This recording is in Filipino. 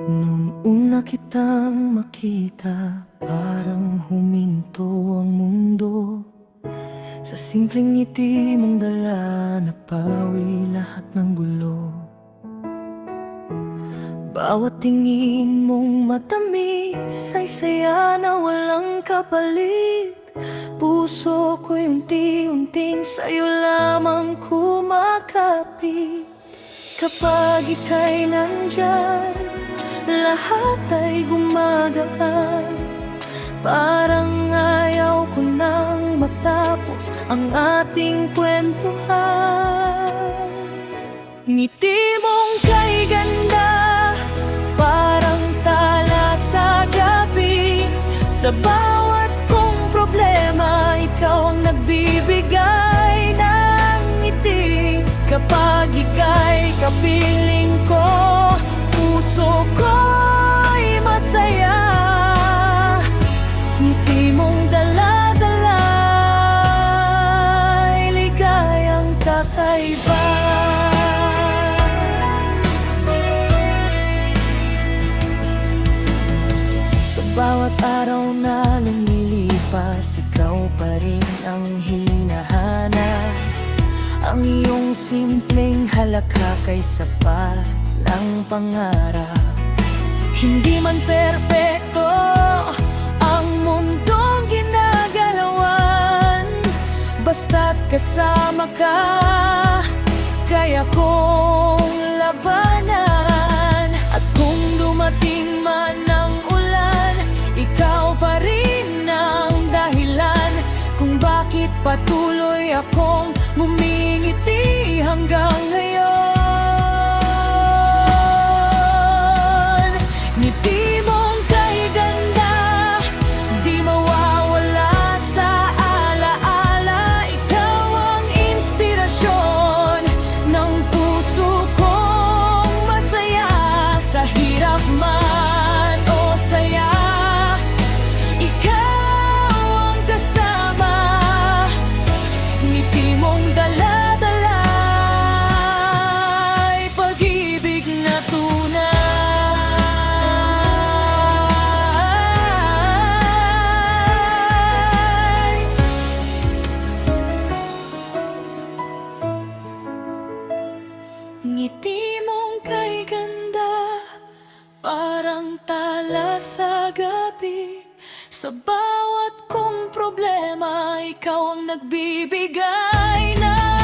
Nung una kitang makita, parang huminto ang mundo. Sa simpleng ngiti mong dala, napawi lahat ng gulo. Bawat tingin mong matamis ay saya na walang kapalit. Puso ko'y unti-unting sa'yo lamang kumakapit. Kapag ika'y nandyan, lahat ay gumagaan. Parang ayaw ko nang matapos ang ating kwentuhan. Ngiti mong kay ganda, parang tala sa gabi. Sa bawat kong problema, ikaw ang nagbibigay ng ngiti. Kapag ika'y kapiling ko, puso ko'y masaya. Ngiti mong dala-dala ay ligayang kakaiba. Sa bawat araw na lumilipas, ikaw pa rin ang hinahanap. Ang iyong simpleng halakhak ay sapat ng pangarap. Hindi man perpekto ang mundong ginagalawan, basta't kasama ka, kaya kong labanan. At kung dumating man ang ulan, ikaw pa rin ang dahilan kung bakit patuloy akong ngumingiti hanggang ngayon. Ngiti mong kay ganda, di mawawala sa alaala. Ikaw ang inspirasyon ng puso kong masaya. Sa hirap man o saya, ikaw ang kasama. Ngiti mong dala-dala ay pag-ibig na tunay. Ngiti mong kay ganda, parang tala sa gabi. Sa bawat kong problema, ikaw ang nagbibigay na